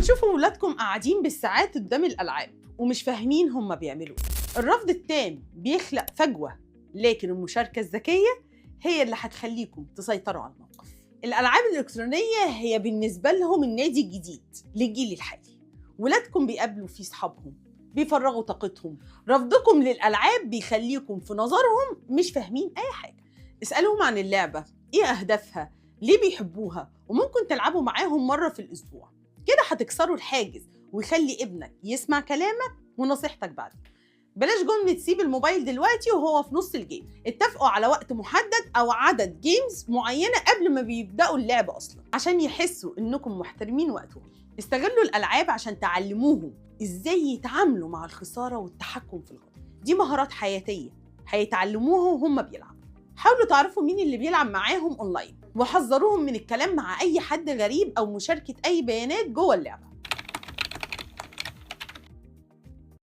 بتشوفوا ولادكم قاعدين بالساعات قدام الألعاب ومش فاهمين هم بيعملوا ايه. الرفض التام بيخلق فجوة، لكن المشاركة الذكية هي اللي هتخليكم تسيطروا على الموقف. الألعاب الإلكترونية هي بالنسبة لهم النادي الجديد للجيل الحالي. ولادكم بيقابلوا فيه صحابهم، بيفرغوا طاقتهم. رفضكم للألعاب بيخليكم في نظرهم مش فاهمين أي حاجة. اسألوهم عن اللعبة، إيه أهدافها، ليه بيحبوها، وممكن تلعبوا معاهم مرة في الأسبوع. كده هتكسروا الحاجز ويخلي ابنك يسمع كلامك ونصيحتك بعدين. بلاش جملة سيب الموبايل دلوقتي وهو في نص الجيم. اتفقوا على وقت محدد أو عدد جيمز معينة قبل ما بيبدأوا اللعب أصلا، عشان يحسوا إنكم محترمين وقتهم. استغلوا الألعاب عشان تعلموهم إزاي يتعاملوا مع الخسارة والتحكم في الغضب. دي مهارات حياتية هيتعلموها وهم بيلعبوا. حاولوا تعرفوا مين اللي بيلعب معاهم أونلاين، وحذروهم من الكلام مع أي حد غريب أو مشاركة أي بيانات جوه اللعبة.